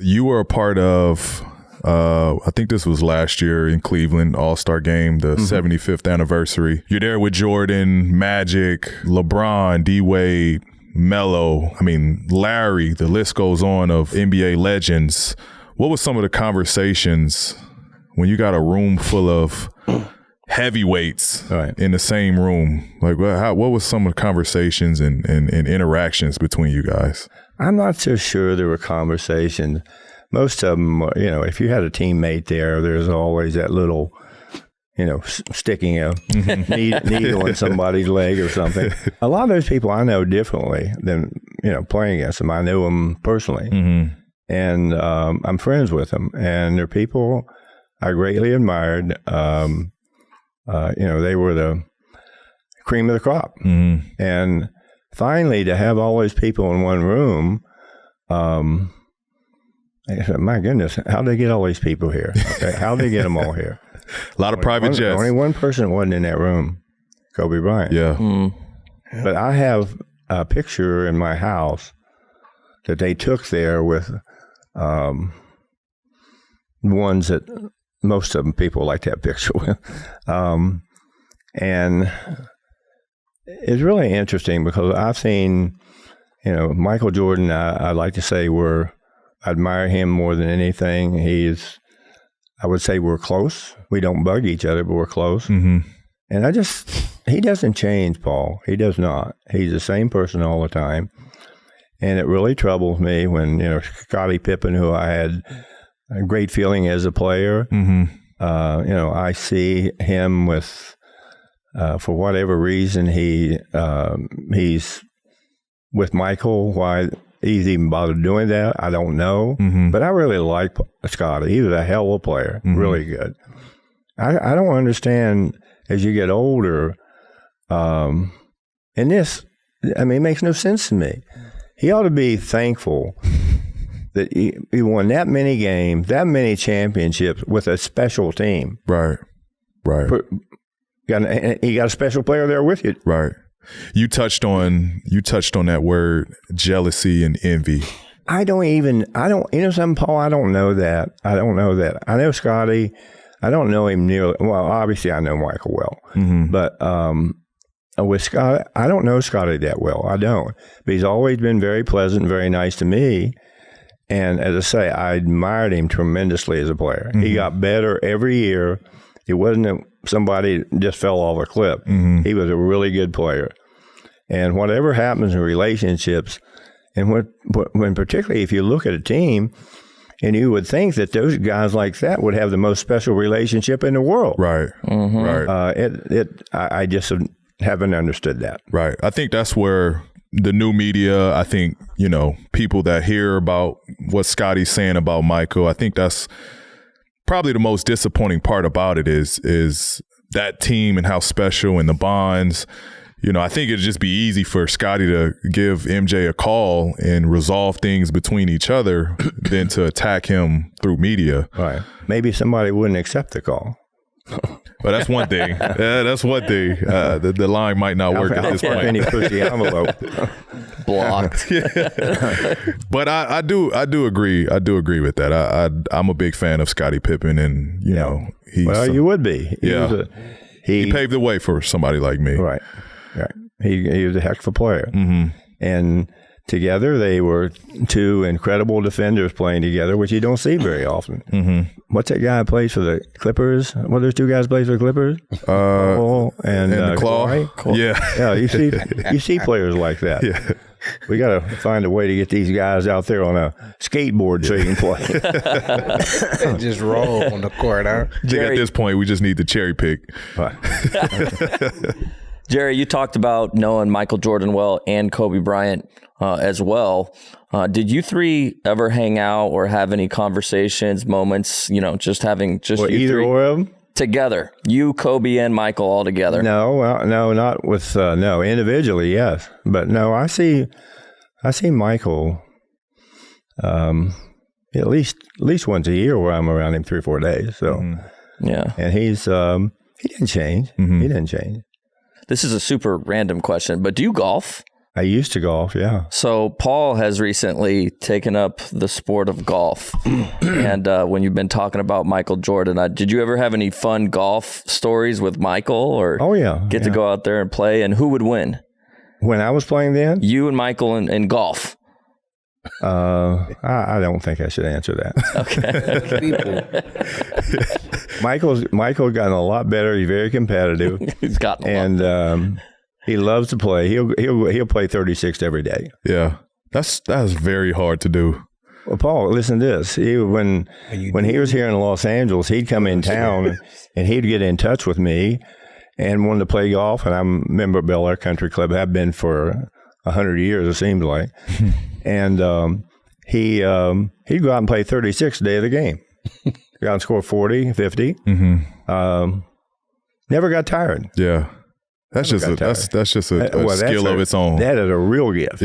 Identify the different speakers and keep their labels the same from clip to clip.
Speaker 1: you were a part of, I think this was last year in Cleveland, All-Star Game, the 75th anniversary. You're there with Jordan, Magic, LeBron, D-Wade, Melo, Larry, the list goes on of NBA legends. What was some of the conversations when you got a room full of heavyweights in the same room? Like, what was some of the conversations and interactions between you guys?
Speaker 2: I'm not so sure there were conversations. Most of them, if you had a teammate there's always that little, sticking a needle in somebody's leg or something. A lot of those people I know differently than, playing against them. I know them personally. And I'm friends with them. And they're people I greatly admired. They were the cream of the crop. And finally, to have all those people in one room, I said, my goodness, how'd they get all these people here? Okay, how'd they get them all here?
Speaker 1: A lot of private jets.
Speaker 2: Only one person wasn't in that room, Kobe Bryant.
Speaker 1: Yeah.
Speaker 2: But I have a picture in my house that they took there with ones that most of them people like to have picture with. And it's really interesting because I've seen, Michael Jordan, I like to say I admire him more than anything. I would say we're close. We don't bug each other, but we're close. And he doesn't change, Paul. He does not. He's the same person all the time. And it really troubles me when, Scottie Pippen, who I had a great feeling as a player, I see him with, for whatever reason, he's with Michael. Why he's even bothered doing that, I don't know. But I really like Scottie. He was a hell of a player, really good. I don't understand as you get older, and this, it makes no sense to me. He ought to be thankful that he won that many games, that many championships with a special team.
Speaker 1: Right.
Speaker 2: He got a special player there with you.
Speaker 1: Right. You touched on that word, jealousy and envy.
Speaker 2: You know something, Paul? I don't know that. I know Scottie. I don't know him nearly. Well, obviously I know Michael well. But with Scottie, I don't know Scottie that well. I don't. But he's always been very pleasant, very nice to me. And as I say, I admired him tremendously as a player. He got better every year. It wasn't somebody just fell off a cliff. He was a really good player. And whatever happens in relationships, and when particularly if you look at a team, and you would think that those guys like that would have the most special relationship in the world. Right. Right. I just haven't understood that.
Speaker 1: Right. I think that's where the new media, I think, people that hear about what Scottie's saying about Michael, I think that's probably the most disappointing part about it is that team and how special and the bonds. I think it'd just be easy for Scottie to give MJ a call and resolve things between each other than to attack him through media.
Speaker 2: Right. Maybe somebody wouldn't accept the call.
Speaker 1: Well, that's one thing. That's one thing. The line might not work at this point.
Speaker 2: And he pushed the envelope.
Speaker 3: Blocked.
Speaker 1: But I do agree. I do agree with that. I'm a big fan of Scottie Pippen, and
Speaker 2: you would be.
Speaker 1: He paved the way for somebody like me.
Speaker 2: Right. He was a heck of a player. And together they were two incredible defenders playing together, which you don't see very often. What's that guy who plays for the Clippers? What those two guys plays for the Clippers? And
Speaker 1: the Claw.
Speaker 2: Yeah. You see players like that. Yeah. We got to find a way to get these guys out there on a skateboard so you can play.
Speaker 4: And just roll on the court, huh?
Speaker 1: Jerry, at this point, we just need to cherry pick.
Speaker 3: Jerry, you talked about knowing Michael Jordan well and Kobe Bryant as well. Did you three ever hang out or have any conversations, moments, just having you
Speaker 2: either
Speaker 3: three
Speaker 2: or of them?
Speaker 3: Together? You, Kobe, and Michael all together?
Speaker 2: No, not with, individually, yes. But no, I see Michael at least once a year where I'm around him 3 or 4 days. So,
Speaker 3: yeah.
Speaker 2: And he didn't change. He didn't change.
Speaker 3: This is a super random question, but do you golf?
Speaker 2: I used to golf, yeah.
Speaker 3: So Paul has recently taken up the sport of golf. And when you've been talking about Michael Jordan, did you ever have any fun golf stories with Michael or get to go out there and play? And who would win?
Speaker 2: When I was playing then?
Speaker 3: You and Michael in golf.
Speaker 2: I don't think I should answer that.
Speaker 3: Okay.
Speaker 2: Michael's gotten a lot better. He's very competitive.
Speaker 3: He's gotten a lot.
Speaker 2: He loves to play. He'll play 36 every day.
Speaker 1: Yeah, that's very hard to do.
Speaker 2: Well, Paul, listen to this. When he was here in Los Angeles, he'd come in town and he'd get in touch with me and wanted to play golf. And I'm a member of Bel Air Country Club. I've been for 100 years, it seems like. And he'd go out and play 36 a day of the game. Go out and score 40, 50.
Speaker 1: Mm-hmm.
Speaker 2: Never got tired.
Speaker 1: Yeah. That's just a skill of its own.
Speaker 2: That is a real gift.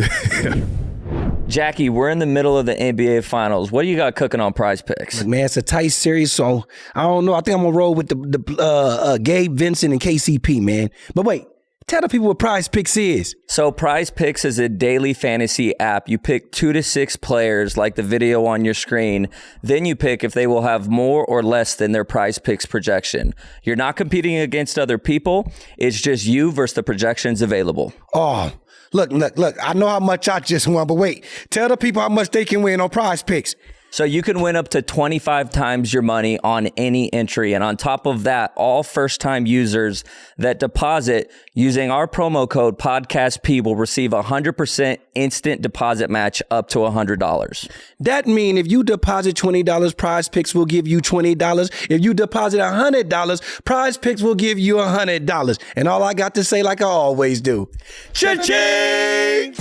Speaker 3: Jackie, we're in the middle of the NBA Finals. What do you got cooking on Prize Picks?
Speaker 4: Look, man, it's a tight series, so I don't know. I think I'm gonna roll with the Gabe, Vincent, and KCP, man. But wait, tell the people what Prize Picks is.
Speaker 3: So Prize Picks is a daily fantasy app. You pick 2 to 6 players, like the video on your screen. Then you pick if they will have more or less than their Prize Picks projection. You're not competing against other people. It's just you versus the projections available.
Speaker 4: Oh, look. I know how much I just won, but wait. Tell the people how much they can win on Prize Picks.
Speaker 3: So you can win up to 25 times your money on any entry. And on top of that, all first-time users that deposit using our promo code PODCASTP will receive 100% instant deposit match up to $100.
Speaker 4: That means if you deposit $20, Prize Picks will give you $20. If you deposit $100, Prize Picks will give you $100. And all I got to say, like I always do, cha-ching!